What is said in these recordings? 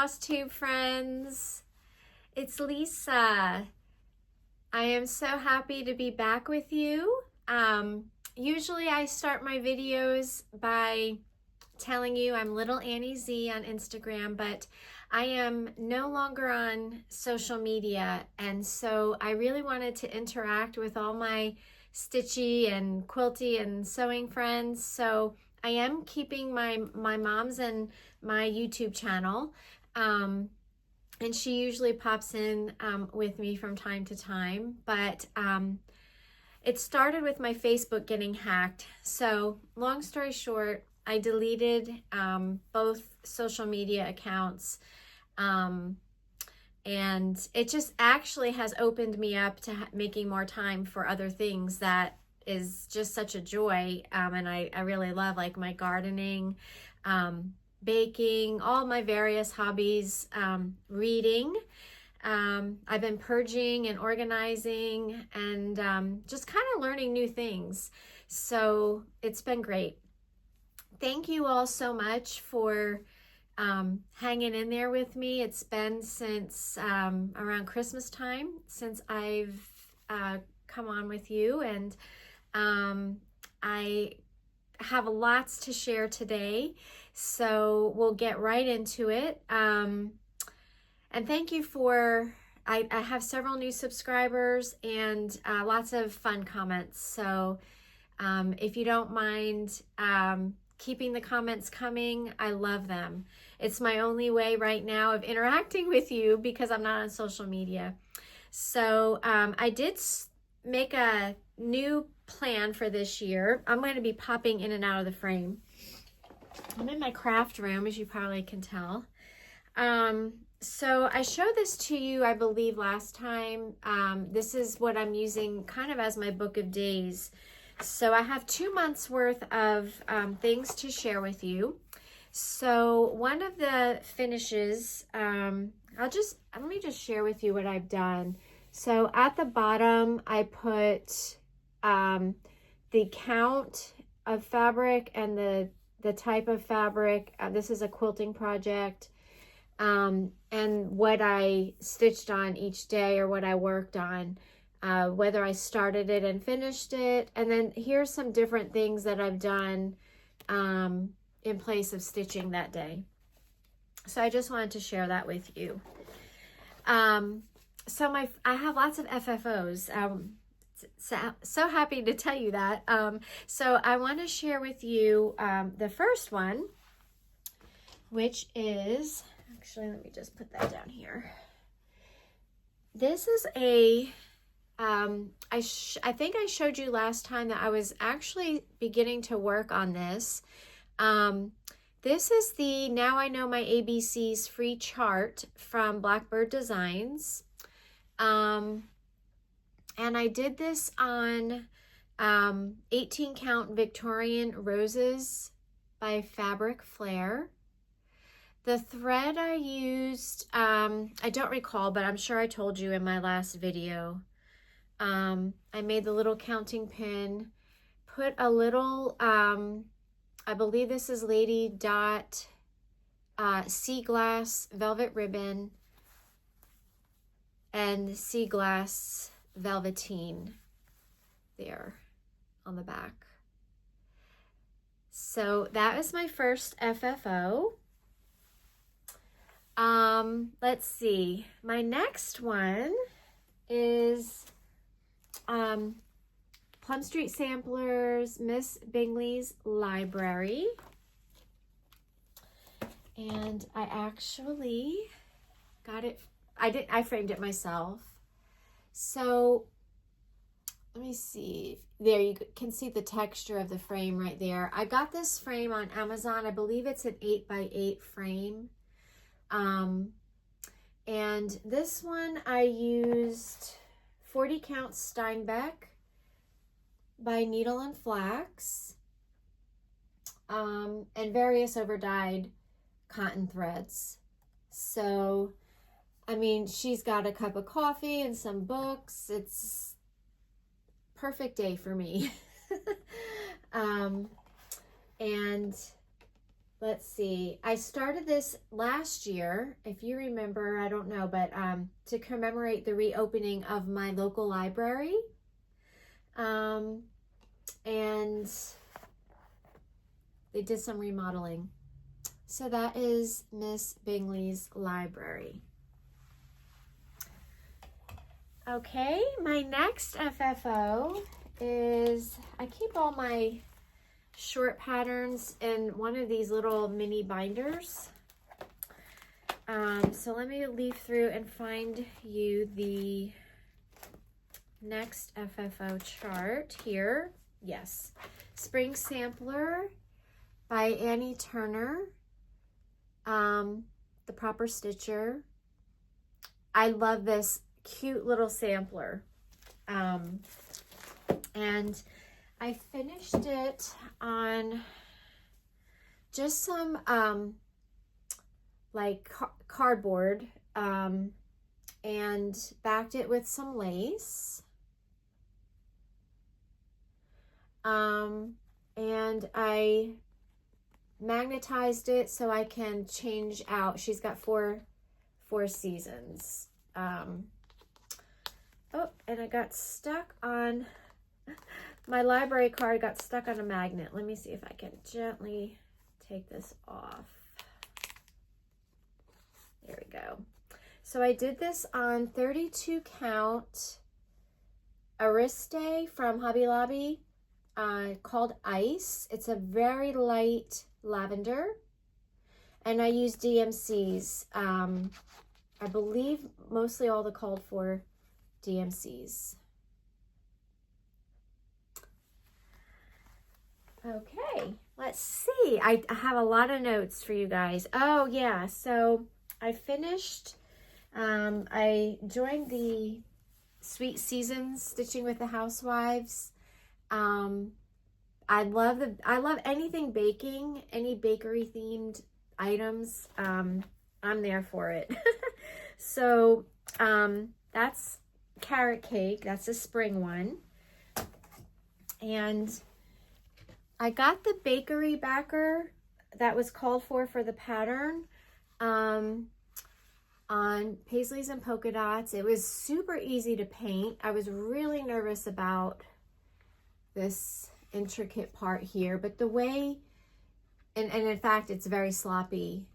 Flosstube friends. It's Lisa. I am so happy to be back with you. Usually I start my videos by telling you I'm Little Annie Z on Instagram, but I am no longer on social media, and so I really wanted to interact with all my stitchy and quilty and sewing friends. So I am keeping my mom's and my YouTube channel, and she usually pops in with me from time to time, but it started with my Facebook getting hacked. So long story short, I deleted both social media accounts, and it just actually has opened me up to making more time for other things that is just such a joy, and I really love, like my gardening, baking, all my various hobbies, reading. I've been purging and organizing and just kind of learning new things. So it's been great. Thank you all so much for hanging in there with me. It's been since around Christmas time since I've come on with you, and I have lots to share today, so we'll get right into it. And thank you for, I have several new subscribers and lots of fun comments. So if you don't mind keeping the comments coming, I love them. It's my only way right now of interacting with you because I'm not on social media. So I did make a new plan for this year. I'm going to be popping in and out of the frame. I'm in my craft room, as you probably can tell. So I showed this to you, I believe, last time. This is what I'm using kind of as my book of days. So I have 2 months worth of things to share with you. So one of the finishes, let me just share with you what I've done. So at the bottom, I put the count of fabric and the type of fabric. This is a quilting project. And what I stitched on each day, or what I worked on, whether I started it and finished it. And then here's some different things that I've done in place of stitching that day. So I just wanted to share that with you. So I have lots of FFOs. So happy to tell you that. So I want to share with you the first one, which is, actually, let me just put that down here. This is a, I think I showed you last time that I was actually beginning to work on this. This is the Now I Know My ABCs free chart from Blackbird Designs. And I did this on 18 count Victorian roses by Fabric Flair. The thread I used, I don't recall, but I'm sure I told you in my last video. I made the little counting pin, put a little, I believe this is Lady Dot sea glass velvet ribbon and sea glass velveteen there on the back. So that is my first FFO. Let's see. My next one is Plum Street Samplers, Miss Bingley's Library. And I actually got it, I framed it myself. So let me see. There, you can see the texture of the frame right there. I got this frame on Amazon. I believe it's an 8x8 frame. And this one I used 40 count Steinbeck by Needle and Flax, and various overdyed cotton threads. So, I mean, she's got a cup of coffee and some books. It's perfect day for me. And let's see. I started this last year, if you remember, I don't know, but to commemorate the reopening of my local library. And they did some remodeling. So that is Miss Bingley's library. Okay, my next FFO is, I keep all my short patterns in one of these little mini binders. So let me leaf through and find you the next FFO chart here. Yes, Spring Sampler by Annie Turner, the Proper Stitcher. I love this cute little sampler. And I finished it on just some like cardboard, and backed it with some lace. And I magnetized it so I can change out. She's got four seasons. Oh, and I got stuck on, my library card got stuck on a magnet. Let me see if I can gently take this off. There we go. So I did this on 32 count Ariste from Hobby Lobby, called Ice. It's a very light lavender, and I use DMCs. I believe mostly all the called for DMCs. Okay, let's see. I have a lot of notes for you guys. Oh yeah, so I finished, I joined the Sweet Seasons Stitching with the Housewives. I love anything baking, any bakery themed items. I'm there for it. So that's carrot cake. That's a spring one. And I got the bakery backer that was called for the pattern on Paisleys and Polka Dots. It was super easy to paint. I was really nervous about this intricate part here, but the way, and in fact it's very sloppy,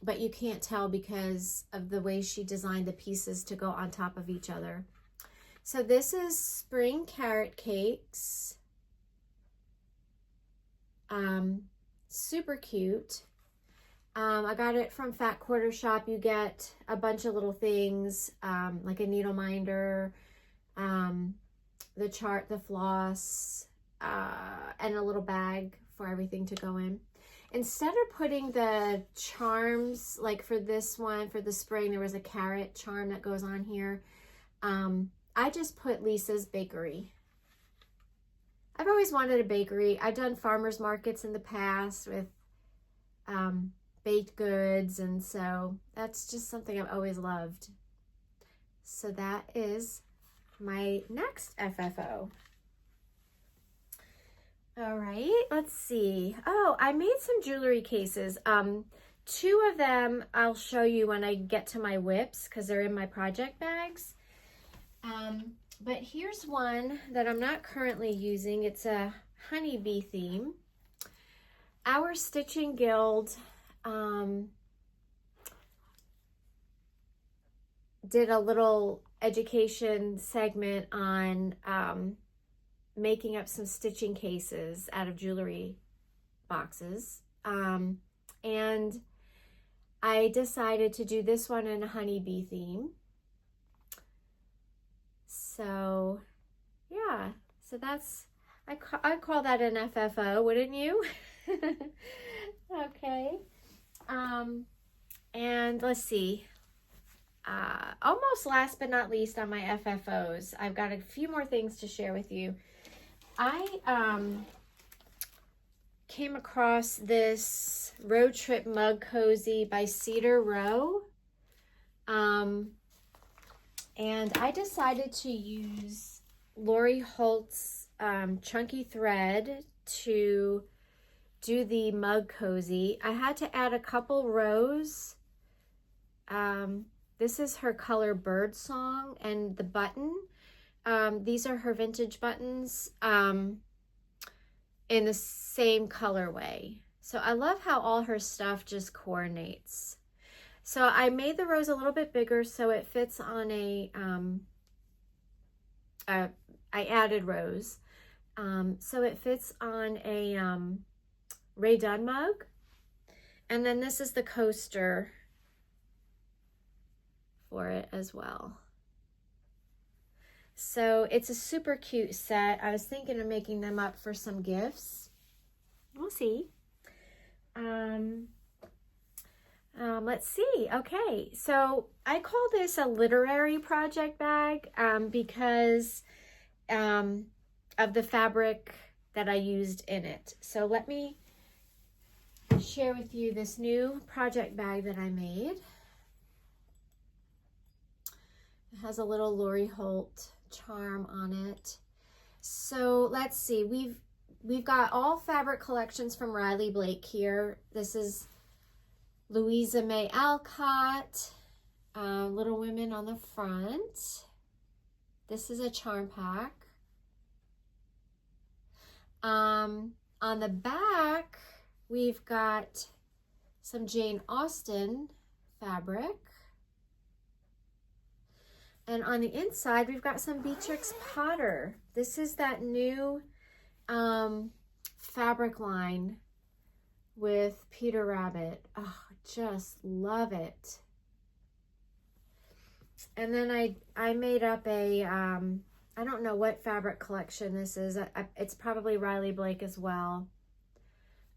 but you can't tell because of the way she designed the pieces to go on top of each other. So this is spring carrot cakes. Super cute. I got it from Fat Quarter Shop. You get a bunch of little things, like a needle minder, the chart, the floss, and a little bag for everything to go in. Instead of putting the charms, like for this one, for the spring, there was a carrot charm that goes on here. I just put Lisa's Bakery. I've always wanted a bakery. I've done farmers markets in the past with baked goods, and so that's just something I've always loved. So that is my next FFO. All right, let's see. Oh, I made some jewelry cases. Two of them I'll show you when I get to my whips because they're in my project bags. But here's one that I'm not currently using. It's a honeybee theme. Our Stitching Guild did a little education segment on making up some stitching cases out of jewelry boxes. And I decided to do this one in a honeybee theme. So yeah, so that's, I call that an FFO, wouldn't you? Okay. And let's see. Almost last but not least on my FFOs, I've got a few more things to share with you. I came across this road trip mug cozy by Cedar Row. And I decided to use Lori Holt's chunky thread to do the mug cozy. I had to add a couple rows. This is her color Bird Song, and the button. These are her vintage buttons in the same colorway. So I love how all her stuff just coordinates. So I made the rows a little bit bigger so it fits on I added rows. So it fits on a Ray Dunn mug. And then this is the coaster for it as well. So it's a super cute set. I was thinking of making them up for some gifts. We'll see. Let's see. Okay, so I call this a literary project bag because of the fabric that I used in it. So let me share with you this new project bag that I made. It has a little Lori Holt charm on it. So let's see, we've got all fabric collections from Riley Blake here. This is Louisa May Alcott, Little Women on the front. This is a charm pack. On the back, we've got some Jane Austen fabric. And on the inside, we've got some Beatrix Potter. This is that new fabric line with Peter Rabbit. Oh, just love it. And then I made up a, I don't know what fabric collection this is. It's probably Riley Blake as well.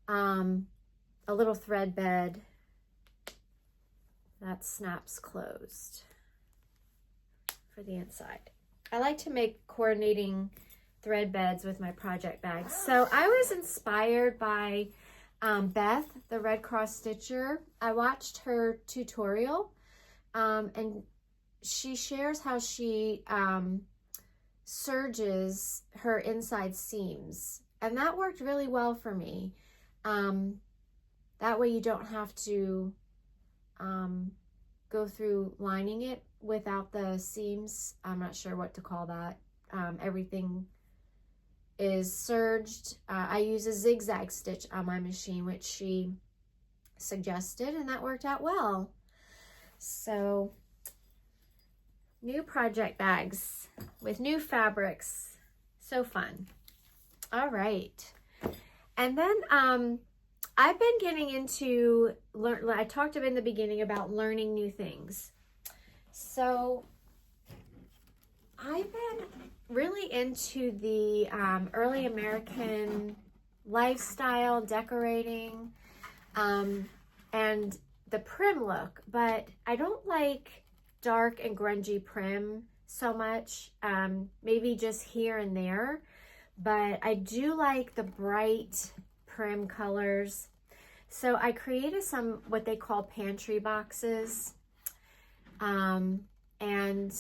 A little thread bed that snaps closed for the inside. I like to make coordinating thread beds with my project bags. So I was inspired by Beth, the Red Cross Stitcher. I watched her tutorial and she shares how she serges her inside seams, and that worked really well for me. That way you don't have to go through lining it without the seams. I'm not sure what to call that. Everything is serged. I use a zigzag stitch on my machine, which she suggested, and that worked out well. So new project bags with new fabrics. So fun. All right. And then I've been getting into, I talked about in the beginning about learning new things. So I've been really into the early American lifestyle decorating and the prim look, but I don't like dark and grungy prim so much, maybe just here and there, but I do like the bright prim colors. So I created some what they call pantry boxes, and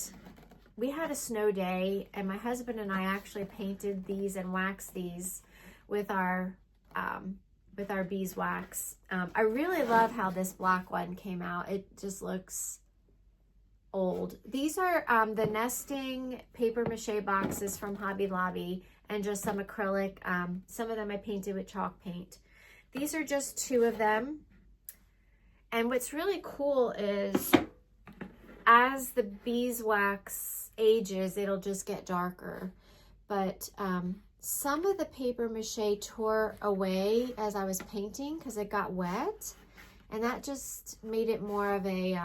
we had a snow day, and my husband and I actually painted these and waxed these with our beeswax. I really love how this black one came out. It just looks old. These are the nesting paper mache boxes from Hobby Lobby, and just some acrylic. Some of them I painted with chalk paint. These are just 2 of them. And what's really cool is as the beeswax ages, it'll just get darker. But some of the paper mache tore away as I was painting because it got wet, and that just made it more of a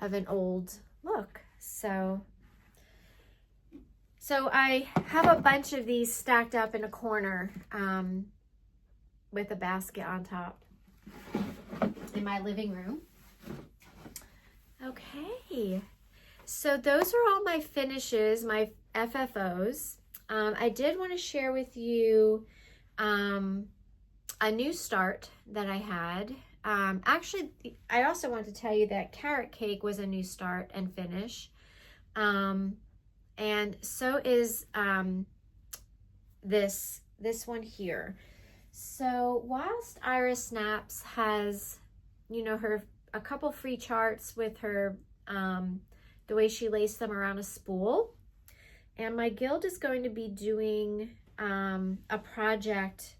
of an old look. So I have a bunch of these stacked up in a corner with a basket on top in my living room. Okay, so those are all my finishes, my FFOs. I did want to share with you a new start that I had. Actually, I also want to tell you that carrot cake was a new start and finish. And so is this one here. So whilst Iris Snaps has, you know, a couple free charts with her, the way she laced them around a spool. And my guild is going to be doing a project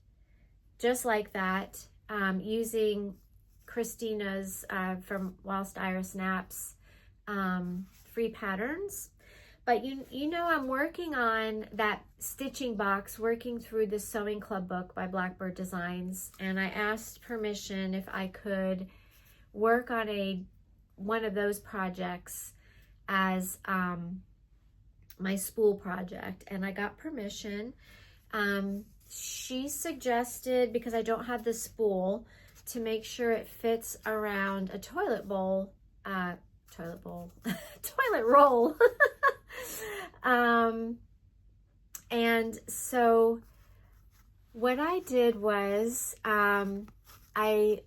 just like that, using Christina's from Whilst Iris Naps free patterns. But you know, I'm working on that stitching box, working through the Sewing Club book by Blackbird Designs, and I asked permission if I could work on one of those projects as my spool project, and I got permission. She suggested, because I don't have the spool, to make sure it fits around a toilet roll. And so what I did was I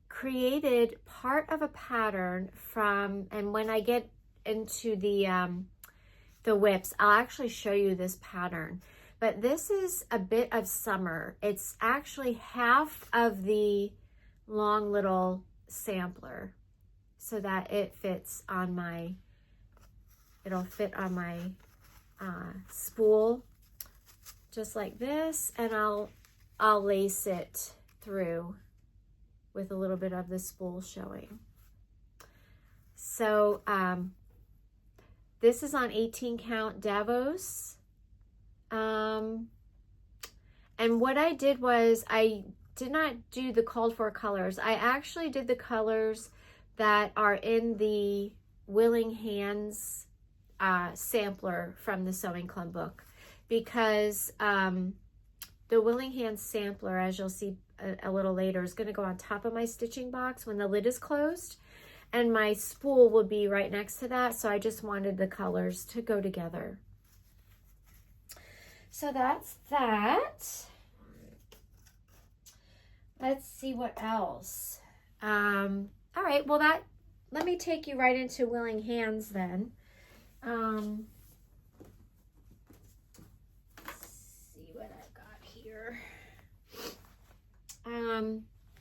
created part of a pattern from, and when I get into the whips, I'll actually show you this pattern. But this is a bit of summer. It's actually half of the long little sampler, so that it fits on my, it'll fit on my spool just like this, and I'll lace it through with a little bit of the spool showing. So this is on 18 count Davos. And what I did was, I did not do the called for colors. I actually did the colors that are in the Willing Hands sampler from the Sewing Club book, because the Willing Hands sampler, as you'll see a little later, is going to go on top of my stitching box when the lid is closed, and my spool will be right next to that. So I just wanted the colors to go together. So that's that. Let's see what else. All right, well, let me take you right into Willing Hands then. Let's see what I've got here.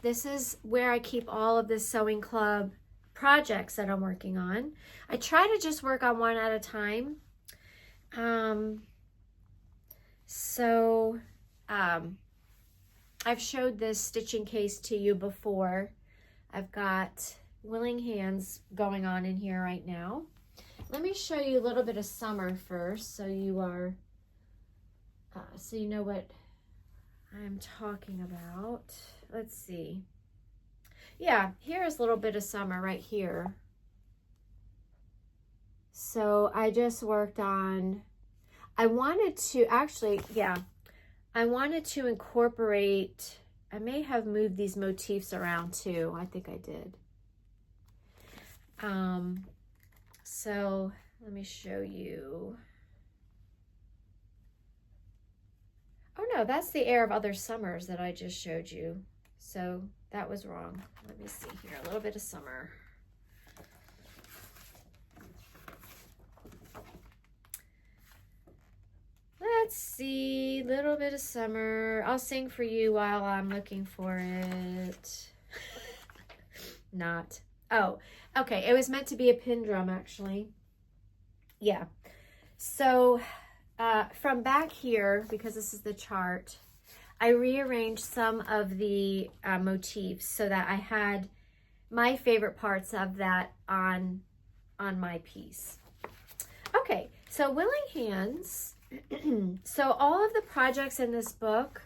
This is where I keep all of the Sewing Club projects that I'm working on. I try to just work on one at a time. I've showed this stitching case to you before. I've got Willing Hands going on in here right now. Let me show you a little bit of summer first, so you are, so you know what I'm talking about. Let's see. Yeah, here's a little bit of summer right here. So I just worked on, I wanted to incorporate, I may have moved these motifs around too. I think I did. So let me show you. Oh no, that's the Air of Other Summers that I just showed you. So that was wrong. Let me see here, a little bit of summer. Let's see, little bit of summer. I'll sing for you while I'm looking for it. Not. Oh, okay. It was meant to be a pin drum, actually. Yeah. So from back here, because this is the chart, I rearranged some of the motifs so that I had my favorite parts of that on my piece. Okay, so Willing Hands. So all of the projects in this book,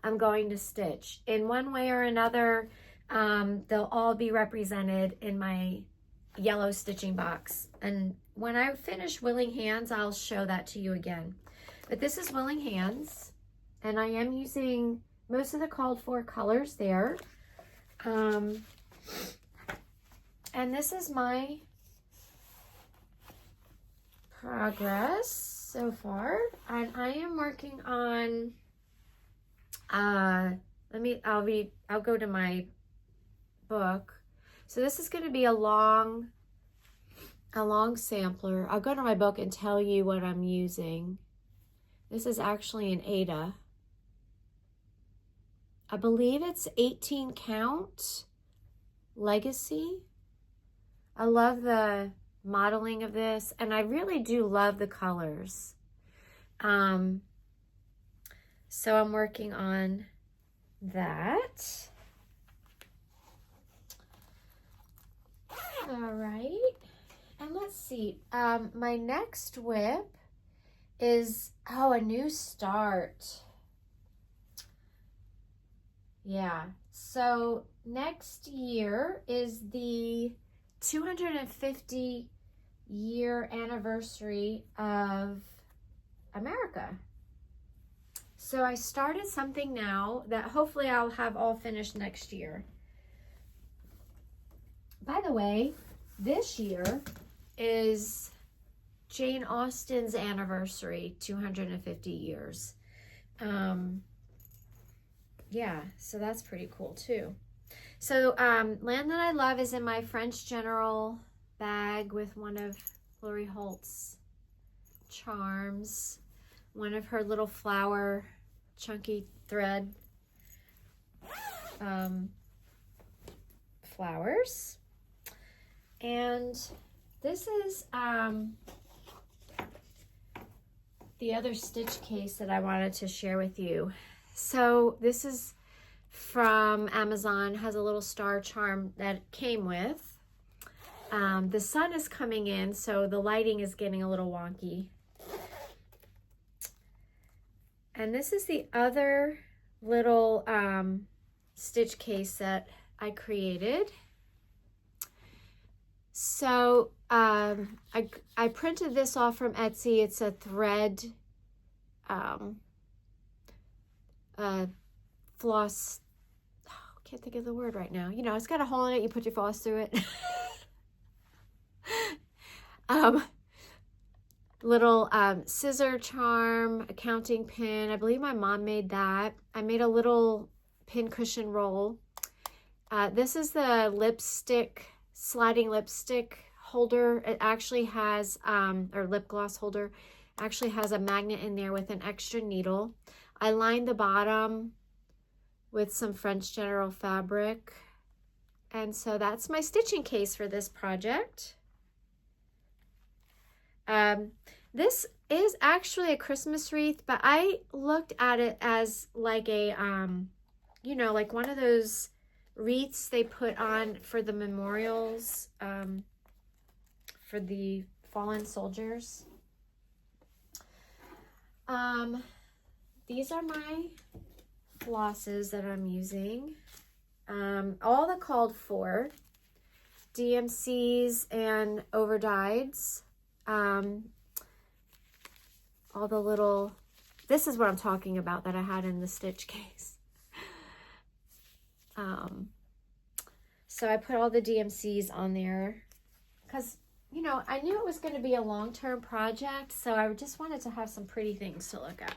I'm going to stitch in one way or another. They'll all be represented in my yellow stitching box. And when I finish Willing Hands, I'll show that to you again. But this is Willing Hands, and I am using most of the called for colors there. And this is my progress so far, and I am working on I'll go to my book. So this is going to be a long sampler. I'll go to my book and tell you what I'm using. This is actually an Ada. I believe it's 18 count legacy. I love the modeling of this, and I really do love the colors. So I'm working on that. All right, and let's see. My next whip is, a new start. Yeah, so next year is the 250 year anniversary of America. So I started something now that hopefully I'll have all finished next year. By the way, this year is Jane Austen's anniversary, 250 years. Yeah, so that's pretty cool too. So Land That I Love is in my French General bag with one of Lori Holt's charms, one of her little flower chunky thread flowers. And this is the other stitch case that I wanted to share with you. So this is from Amazon, has a little star charm that it came with. The sun is coming in, so the lighting is getting a little wonky. And this is the other little stitch case that I created. So I printed this off from Etsy. It's a thread floss, can't think of the word right now. You know, it's got a hole in it, you put your floss through it. Little scissor charm, a counting pin. I believe my mom made that. I made a little pin cushion roll. This is the lipstick, sliding lipstick holder. It actually has, or lip gloss holder, actually has a magnet in there with an extra needle. I lined the bottom with some French General fabric. And so that's my stitching case for this project. This is actually a Christmas wreath, but I looked at it as like a, you know, like one of those wreaths they put on for the memorials, for the fallen soldiers. These are my flosses that I'm using. All the called for DMCs and overdyes. All the little, this is what I'm talking about that I had in the stitch case. So I put all the DMCs on there because, you know, I knew it was going to be a long-term project, so I just wanted to have some pretty things to look at.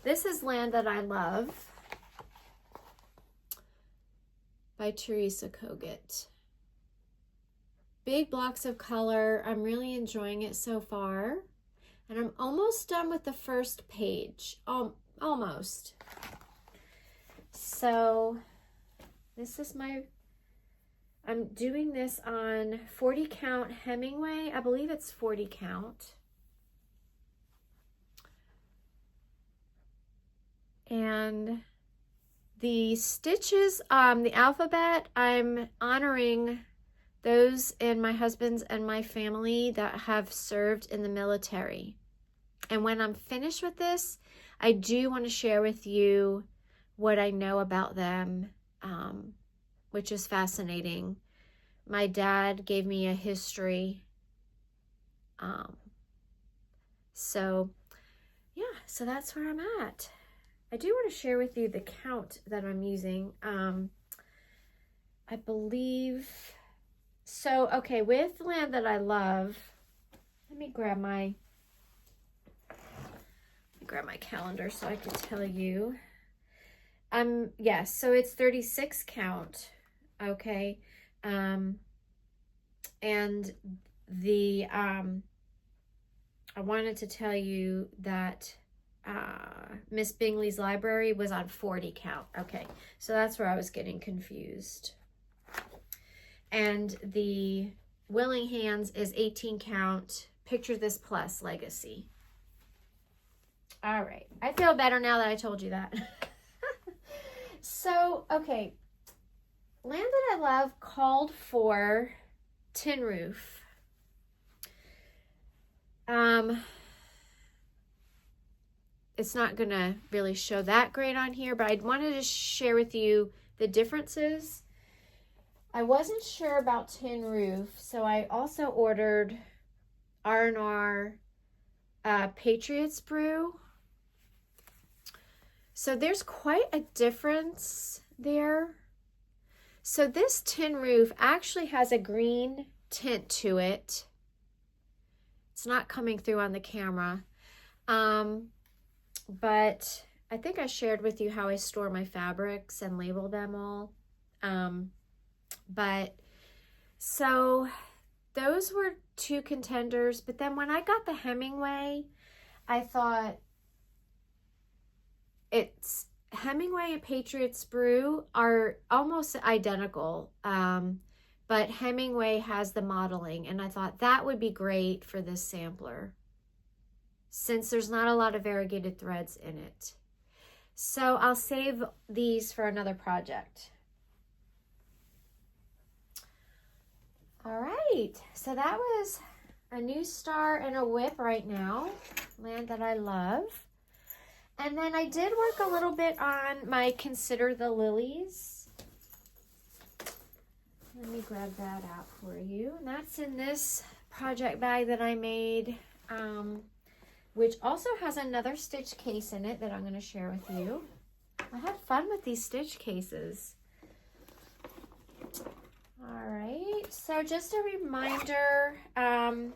This is Land That I Love by Teresa Kogut. Big blocks of color. I'm really enjoying it so far. And I'm almost done with the first page. Almost. So this is I'm doing this on 40 count Hemingway. I believe it's 40 count. And the stitches, the alphabet, I'm honoring those in my husband's and my family that have served in the military. And when I'm finished with this, I do want to share with you what I know about them, which is fascinating. My dad gave me a history. So yeah, so that's where I'm at. I do want to share with you the count that I'm using. I believe, so okay, with Land That I Love, let me grab my calendar so I can tell you. Yes, so it's 36 count, okay. And the I wanted to tell you that Miss Bingley's library was on 40 count. Okay, so that's where I was getting confused. And the Willing Hands is 18 count. Picture This Plus Legacy. All right, I feel better now that I told you that. So, okay, Land That I Love called for tin roof. It's not gonna really show that great on here, but I wanted to share with you the differences. I wasn't sure about tin roof, so I also ordered R&R Patriots Brew. So there's quite a difference there. So this tin roof actually has a green tint to it. It's not coming through on the camera. But I think I shared with you how I store my fabrics and label them all. But so those were two contenders. But then when I got the Hemingway, I thought it's Hemingway and Patriots Brew are almost identical. But Hemingway has the modeling, and I thought that would be great for this sampler, since there's not a lot of variegated threads in it. So I'll save these for another project. All right, so that was a new star and a whip right now, Land That I Love. And then I did work a little bit on my Consider the Lilies. Let me grab that out for you. And that's in this project bag that I made, which also has another stitch case in it that I'm going to share with you. I had fun with these stitch cases. All right, so just a reminder, I'm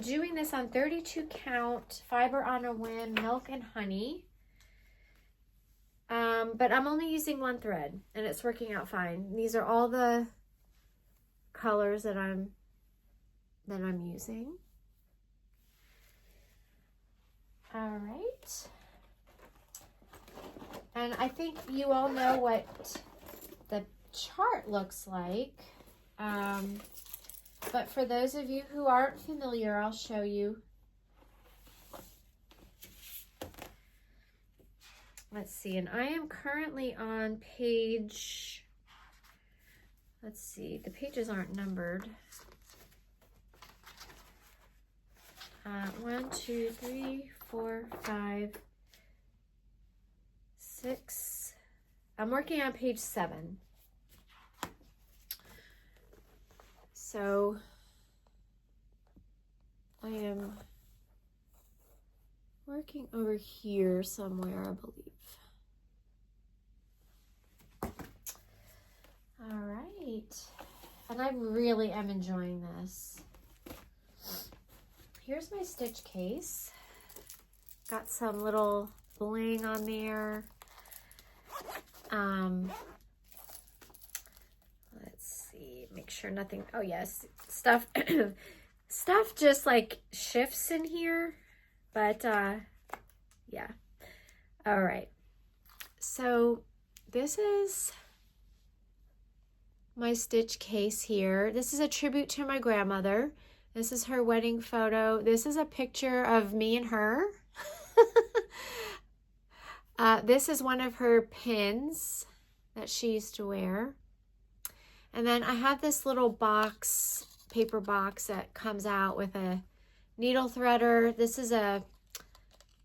doing this on 32 count, Fiber on a Whim, Milk and Honey. But I'm only using one thread, and it's working out fine. These are all the colors that I'm using. All right. And I think you all know what the chart looks like. But for those of you who aren't familiar, I'll show you. Let's see, and I am currently on page, let's see, the pages aren't numbered. 1, 2, 3, 4, 5, 6. I'm working on page 7. So I am working over here somewhere, I believe. All right, and I really am enjoying this. Here's my stitch case. Got some little bling on there. Let's see, make sure nothing, oh yes, stuff stuff just like shifts in here, but yeah. All right, so this is my stitch case here. This is a tribute to my grandmother. This is her wedding photo. This is a picture of me and her. This is one of her pins that she used to wear. And then I have this little box, paper box that comes out with a needle threader. This is a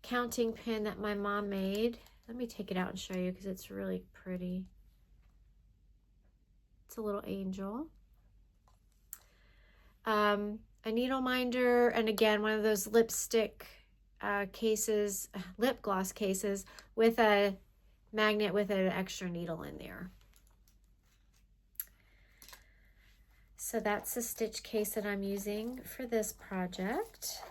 counting pin that my mom made. Let me take it out and show you because it's really pretty. It's a little angel. A needle minder, and again, one of those lipstick cases, lip gloss cases with a magnet with an extra needle in there. So that's the stitch case that I'm using for this project.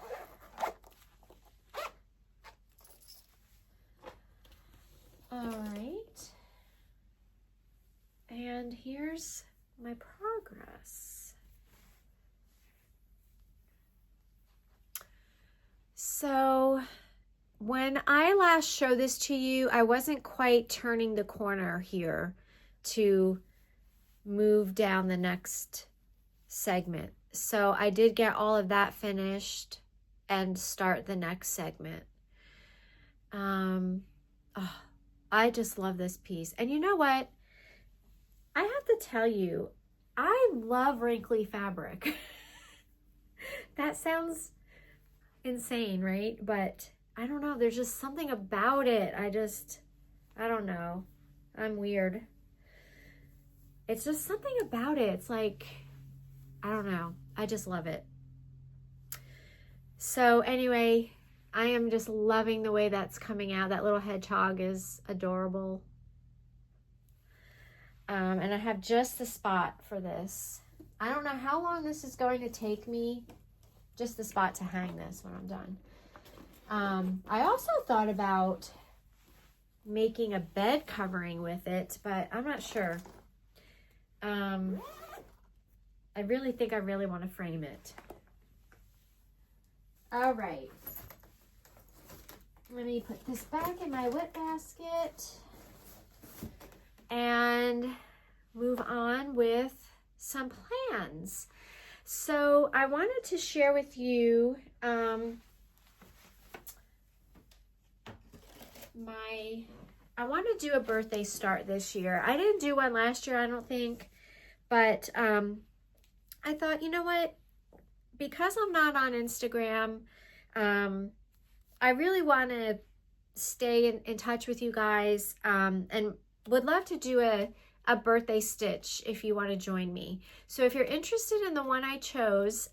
All right. And here's my progress. So when I last showed this to you, I wasn't quite turning the corner here to move down the next segment. So I did get all of that finished and start the next segment. Oh, I just love this piece. And you know what? I have to tell you, I love wrinkly fabric. That sounds insane, right? But I don't know. There's just something about it. I don't know. I'm weird. It's just something about it. It's like, I don't know. I just love it. So anyway, I am just loving the way that's coming out. That little hedgehog is adorable. And I have just the spot for this. I don't know how long this is going to take me. Just the spot to hang this when I'm done. I also thought about making a bed covering with it, but I'm not sure. I really think I really want to frame it. All right. Let me put this back in my wet basket and move on with some plans. So I wanted to share with you I want to do a birthday start this year. I didn't do one last year, I don't think, but I thought, you know what? Because I'm not on Instagram, I really want to stay in touch with you guys, and would love to do a birthday stitch if you want to join me. So if you're interested in the one I chose,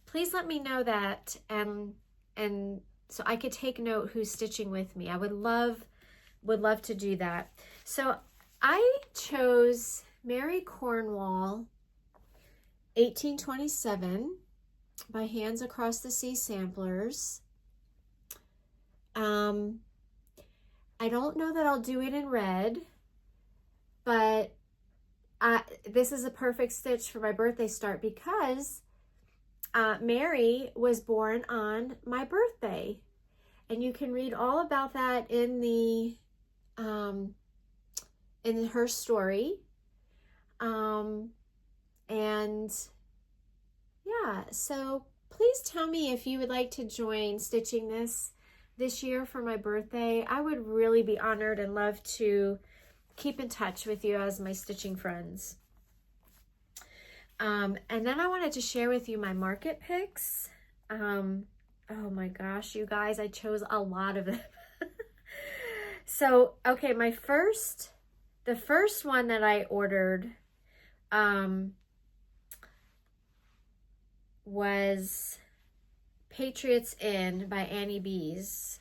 please let me know that, and so I could take note who's stitching with me. I would love to do that. So I chose Mary Cornwall 1827 by Hands Across the Sea Samplers. I don't know that I'll do it in red, but this is a perfect stitch for my birthday start because Mary was born on my birthday, and you can read all about that in the in her story. And yeah, so please tell me if you would like to join stitching this year for my birthday. I would really be honored and love to keep in touch with you as my stitching friends. And then I wanted to share with you my market picks. Oh my gosh, you guys, I chose a lot of them. So, okay, the first one that I ordered was Patriots Inn by Annie Bees.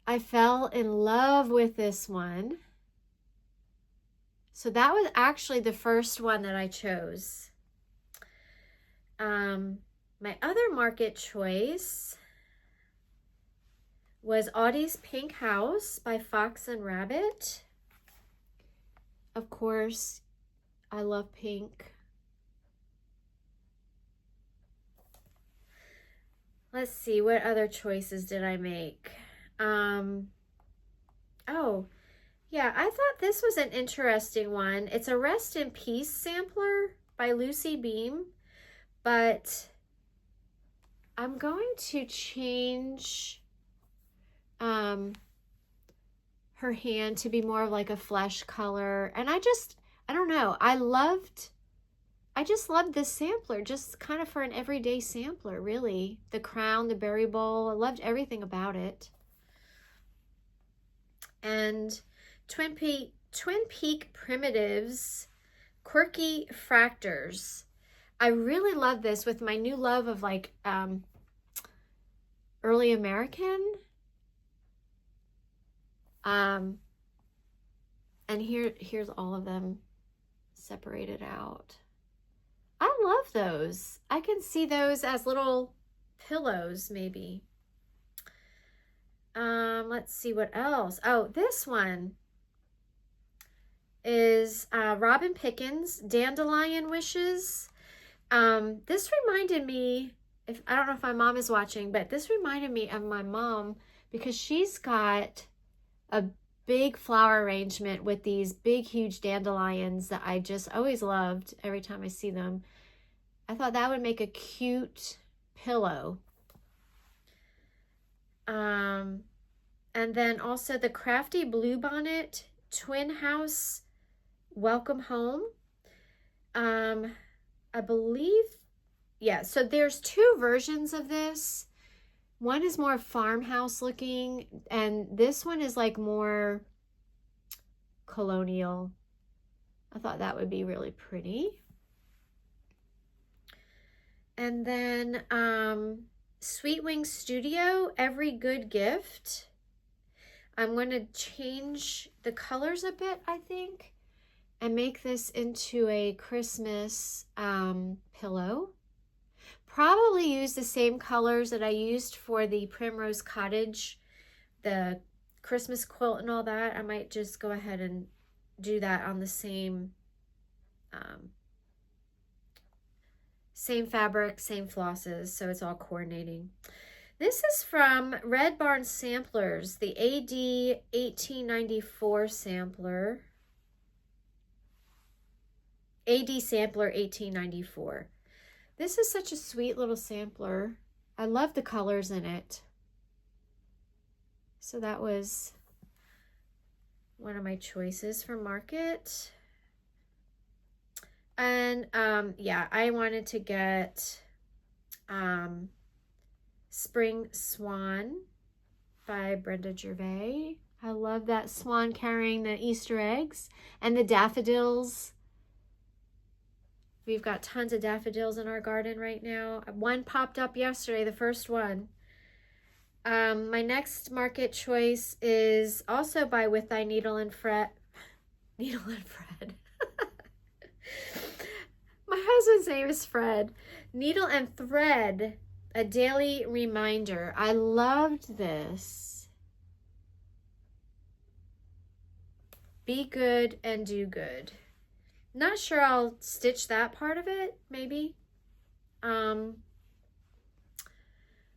I fell in love with this one. So that was actually the first one that I chose. My other market choice was Audie's Pink House by Fox and Rabbit. Of course, I love pink. Let's see, what other choices did I make? Oh, yeah, I thought this was an interesting one. It's a Rest in Peace sampler by Lucy Beam, but I'm going to change her hand to be more of like a flesh color. And I don't know, I just loved this sampler, just kind of for an everyday sampler, really. The crown, the berry bowl, I loved everything about it. And Twin Peak Primitives Quirky Fractors. I really love this with my new love of like early American. And here's all of them separated out. I love those. I can see those as little pillows, maybe. Let's see what else. Oh, this one is Robin Pickens, Dandelion Wishes. This reminded me, I don't know if my mom is watching, but this reminded me of my mom because she's got a big flower arrangement with these big, huge dandelions that I just always loved every time I see them. I thought that would make a cute pillow. And then also the Crafty Bluebonnet Twin House Welcome Home. I believe, yeah, so there's two versions of this. One is more farmhouse looking, and this one is like more colonial. I thought that would be really pretty. And then Sweet Wing Studio, Every Good Gift. I'm going to change the colors a bit, I think, and make this into a Christmas pillow. Probably use the same colors that I used for the Primrose Cottage, the Christmas quilt and all that. I might just go ahead and do that on the same fabric, same flosses, so it's all coordinating. This is from Red Barn Samplers, the AD 1894 sampler. AD Sampler 1894. This is such a sweet little sampler. I love the colors in it. So that was one of my choices for market. And yeah, I wanted to get Spring Swan by Brenda Gervais. I love that swan carrying the Easter eggs and the daffodils. We've got tons of daffodils in our garden right now. One popped up yesterday, the first one. My next market choice is also by With Thy Needle and Fred. Needle and Fred. My husband's name is Fred. Needle and Thread, a daily reminder. I loved this. Be good and do good. Not sure I'll stitch that part of it, maybe.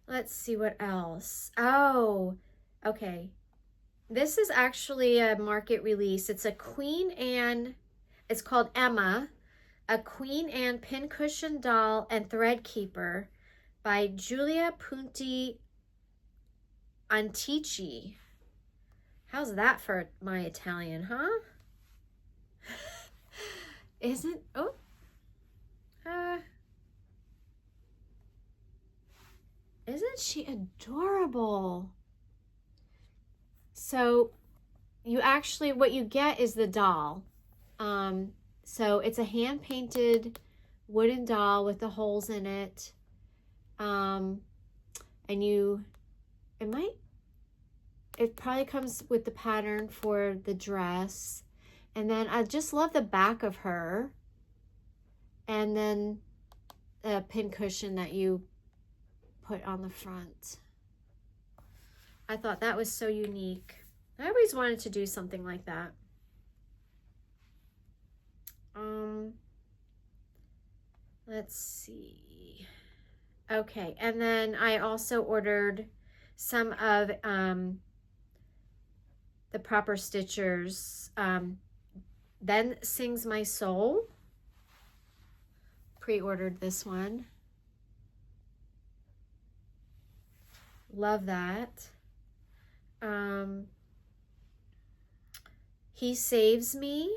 Let's see what else. Oh, okay. This is actually a market release. It's a Queen Anne, it's called Emma, a Queen Anne pincushion doll and thread keeper by Giulia Punti Antici. How's that for my Italian, huh? Isn't, oh, isn't she adorable? So you actually, what you get is the doll. So it's a hand-painted wooden doll with the holes in it. And it probably comes with the pattern for the dress. And then I just love the back of her. And then a pincushion that you put on the front. I thought that was so unique. I always wanted to do something like that. Let's see. Okay, and then I also ordered some of the Proper Stitchers. Then Sings My Soul. Pre-ordered this one. Love that. He Saves Me.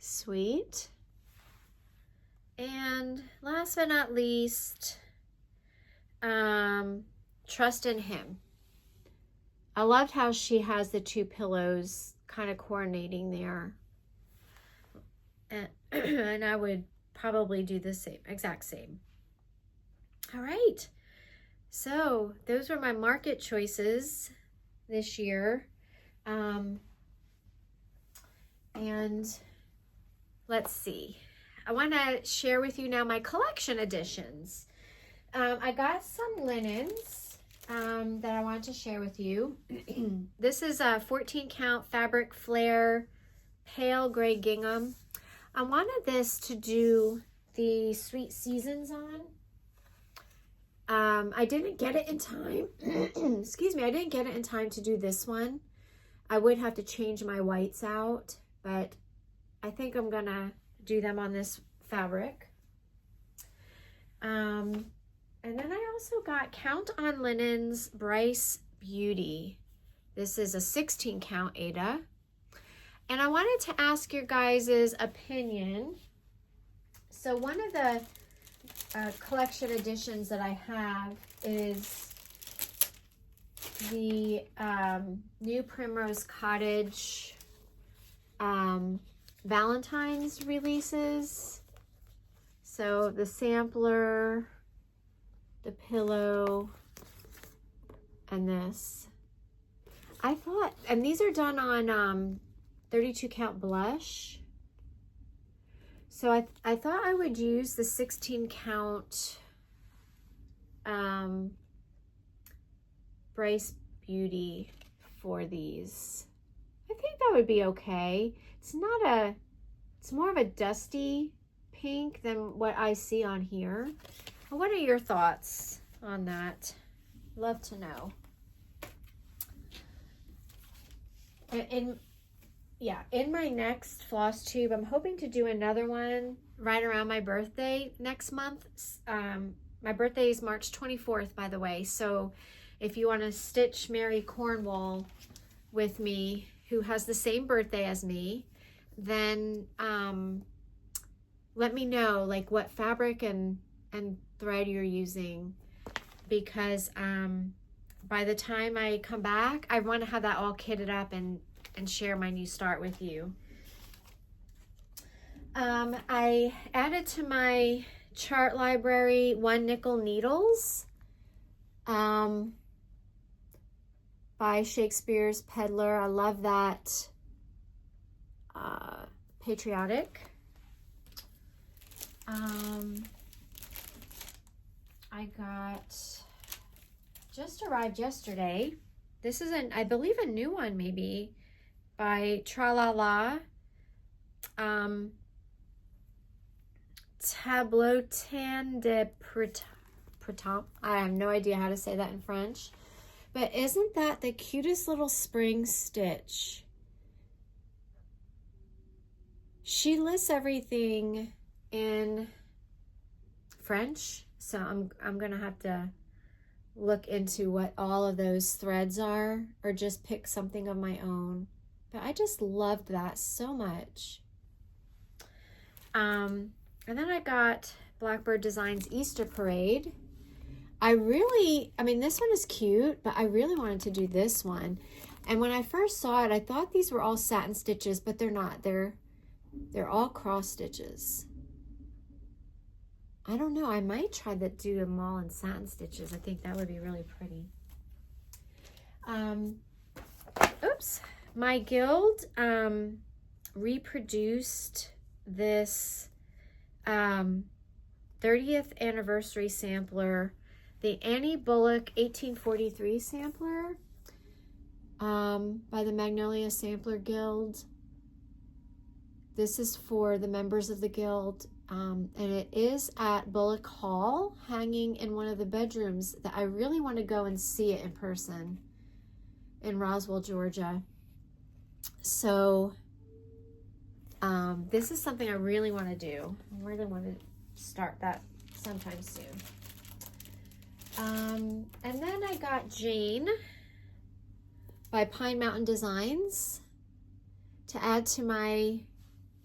Sweet. And last but not least, Trust in Him. I loved how she has the two pillows kind of coordinating there. And I would probably do the same, exact same. All right. So those were my market choices this year. And let's see. I want to share with you now my collection editions. I got some linens that I want to share with you. This is a 14 count fabric flare pale gray gingham. I wanted this to do the Sweet Seasons on. I didn't get it in time. Excuse me, I didn't get it in time to do this one. I would have to change my whites out, but I think I'm gonna do them on this fabric. And then I also got Count on Linen's Bryce Beauty. This is a 16 count Aida. And I wanted to ask your guys' opinion. So one of the collection editions that I have is the new Primrose Cottage Valentine's releases. So the sampler, the pillow, and this. I thought, and these are done on 32 count blush. So I thought I would use the 16 count Bryce Beauty for these. I think that would be okay. It's more of a dusty pink than what I see on here. What are your thoughts on that? Love to know. In my next floss tube, I'm hoping to do another one right around my birthday next month. My birthday is March 24th, by the way. So if you want to stitch Mary Cornwall with me, who has the same birthday as me, then let me know like what fabric and thread you're using, because by the time I come back, I want to have that all kitted up and share my new start with you. I added to my chart library 1 nickel needles by Shakespeare's Peddler. I love that patriotic. I just arrived yesterday. This is I believe a new one maybe, by Tralala. Tableautin de Printemps. I have no idea how to say that in French. But isn't that the cutest little spring stitch? She lists everything in French, so I'm gonna have to look into what all of those threads are, or just pick something of my own. But I just loved that so much. And then I got Blackbird Designs Easter Parade. I mean, this one is cute, but I really wanted to do this one. And when I first saw it, I thought these were all satin stitches, but they're not. They're all cross stitches. I don't know. I might try to do them all in satin stitches. I think that would be really pretty. Oops. My guild reproduced this 30th anniversary sampler, the Annie Bullock 1843 sampler by the Magnolia Sampler Guild. This is for the members of the guild, and it is at Bullock Hall, hanging in one of the bedrooms that I really want to go and see it in person in Roswell, Georgia. So this is something I really want to do. I really want to start that sometime soon. And then I got Jane by Pine Mountain Designs to add to my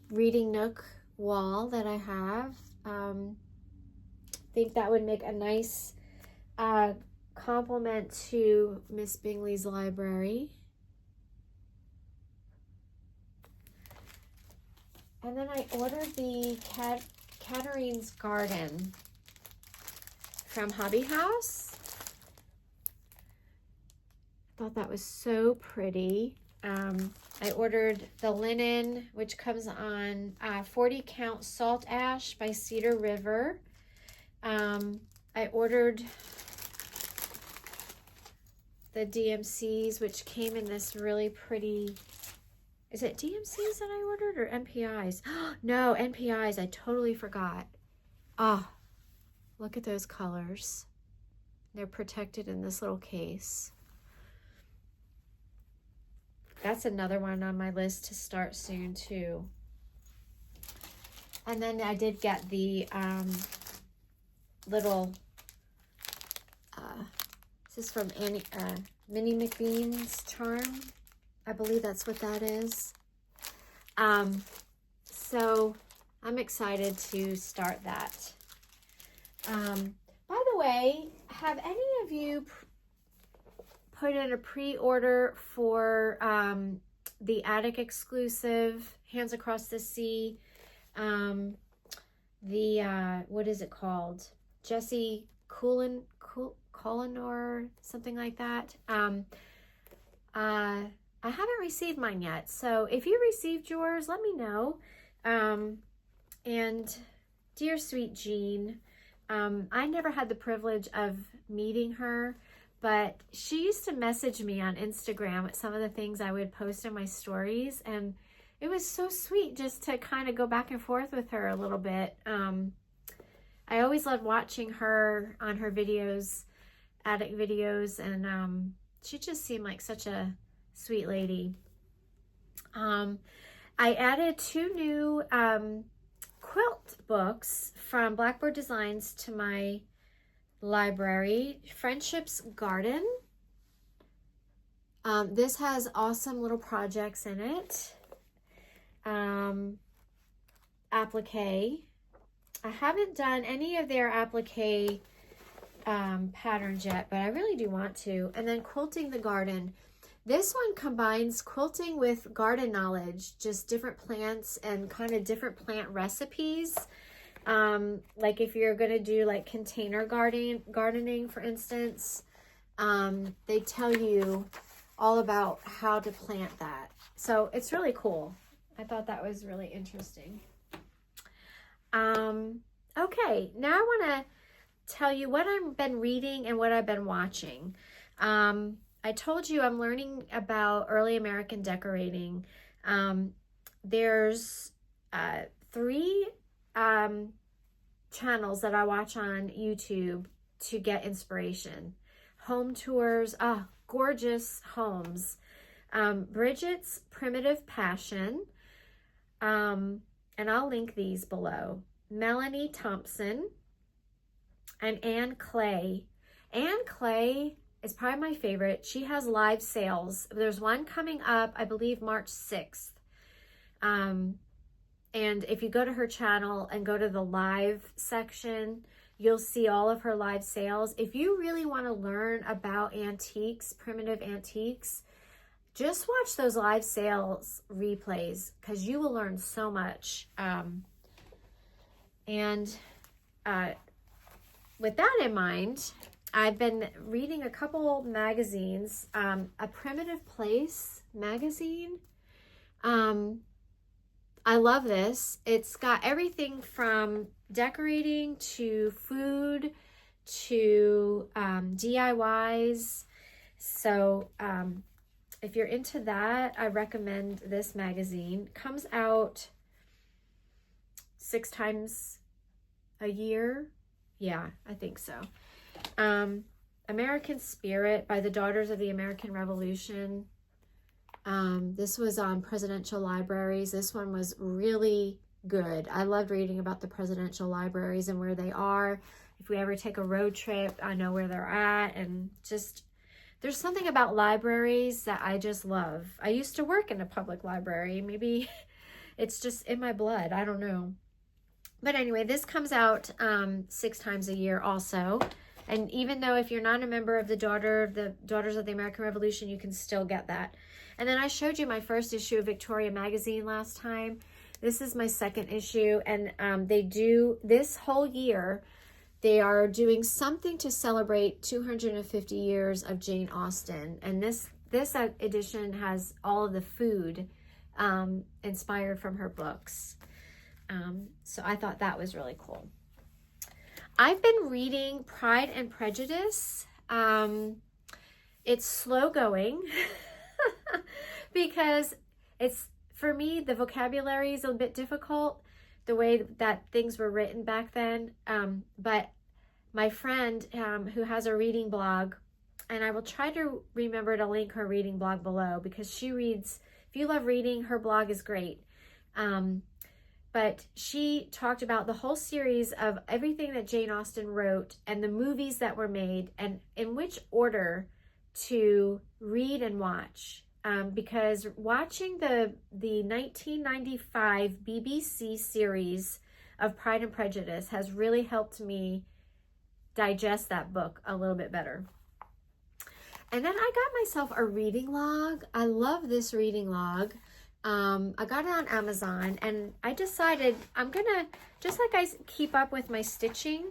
reading nook wall that I have. I think that would make a nice complement to Miss Bingley's library. And then I ordered the Katarine's Garden from Hobby House. Thought that was so pretty. I ordered the linen, which comes on 40 count Salt Ash by Cedar River. I ordered the DMCs, which came in this really pretty, is it DMCs that I ordered or NPIs? No, NPIs, I totally forgot. Ah, look at those colors. They're protected in this little case. That's another one on my list to start soon too. And then I did get the little, this is from Minnie McBean's Charm. I believe that's what that is. So I'm excited to start that. By the way, have any of you put in a pre-order for the Attic exclusive Hands Across the Sea? What is it called? Jesse Cullen or something like that. I haven't received mine yet, so if you received yours, let me know. And dear sweet Jean, I never had the privilege of meeting her, but she used to message me on Instagram at some of the things I would post in my stories, and it was so sweet just to kind of go back and forth with her a little bit. I always loved watching her on her videos, attic videos, and she just seemed like such a sweet lady. I added 2 new quilt books from Blackboard Designs to my library. Friendship's Garden. This has awesome little projects in it. Applique. I haven't done any of their applique patterns yet, but I really do want to. And then Quilting the Garden. This one combines quilting with garden knowledge, just different plants and kind of different plant recipes. Like if you're going to do like container gardening, for instance, they tell you all about how to plant that. So it's really cool. I thought that was really interesting. Okay, now I want to tell you what I've been reading and what I've been watching. I told you I'm learning about early American decorating. There's 3 channels that I watch on YouTube to get inspiration. Home tours, gorgeous homes. Bridget's Primitive Passion, and I'll link these below. Melanie Thompson and Ann Clay. Ann Clay is probably my favorite. She has live sales. There's one coming up, I believe March 6th. And if you go to her channel and go to the live section, you'll see all of her live sales. If you really want to learn about antiques, primitive antiques, just watch those live sales replays because you will learn so much. With that in mind, I've been reading a couple magazines. A Primitive Place magazine. I love this. It's got everything from decorating to food to DIYs. So if you're into that, I recommend this magazine. Comes out 6 times a year. Yeah, I think so. American Spirit by the Daughters of the American Revolution. This was on presidential libraries. This one was really good. I loved reading about the presidential libraries and where they are. If we ever take a road trip, I know where they're at. And just, there's something about libraries that I just love. I used to work in a public library. Maybe it's just in my blood. I don't know. But anyway, this comes out 6 times a year also. And even though if you're not a member of the Daughters of the American Revolution, you can still get that. And then I showed you my first issue of Victoria magazine last time. This is my second issue, and they do this whole year. They are doing something to celebrate 250 years of Jane Austen, and this edition has all of the food inspired from her books. So I thought that was really cool. I've been reading Pride and Prejudice. It's slow going because it's, for me, the vocabulary is a bit difficult. the way that things were written back then. But my friend who has a reading blog, and I will try to remember to link her reading blog below, because she reads, if you love reading, her blog is great. But she talked about the whole series of everything that Jane Austen wrote and the movies that were made and in which order to read and watch. Because watching the 1995 BBC series of Pride and Prejudice has really helped me digest that book a little bit better. And then I got myself a reading log. I love this reading log. I got it on Amazon, and I decided I'm gonna, just like I keep up with my stitching,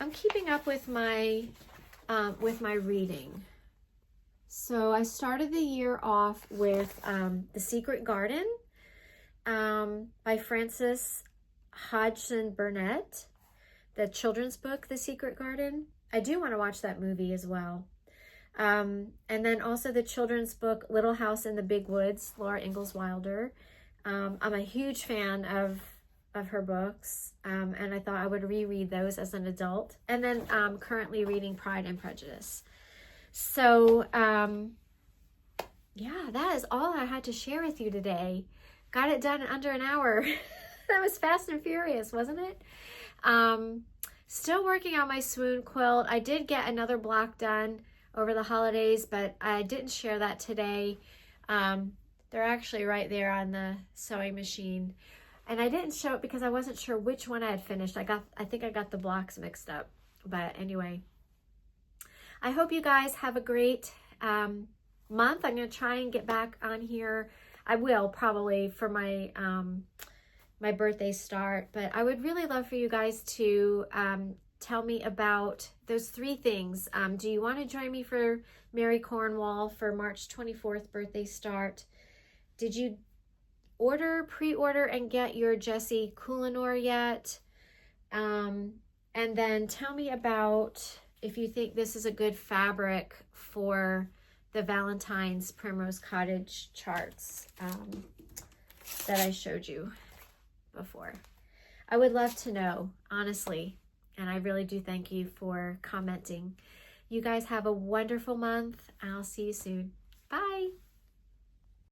I'm keeping up with my reading. So I started the year off with The Secret Garden by Frances Hodgson Burnett, the children's book, The Secret Garden. I do want to watch that movie as well. And then also the children's book, Little House in the Big Woods, Laura Ingalls Wilder. I'm a huge fan of her books, and I thought I would reread those as an adult. And then currently reading Pride and Prejudice. So, yeah, that is all I had to share with you today. Got it done in under an hour. That was fast and furious, wasn't it? Still working on my swoon quilt. I did get another block done over the holidays, but I didn't share that today. They're actually right there on the sewing machine. And I didn't show it because I wasn't sure which one I had finished. I think I got the blocks mixed up. But anyway, I hope you guys have a great month. I'm going to try and get back on here. I will probably for my my birthday start, but I would really love for you guys to tell me about those 3 things. Do you want to join me for Mary Cornwall for March 24th birthday start? Did you pre-order and get your Jessie Coulinor yet? And then tell me about if you think this is a good fabric for the Valentine's Primrose Cottage charts that I showed you before. I would love to know, honestly. And I really do thank you for commenting. You guys have a wonderful month. I'll see you soon.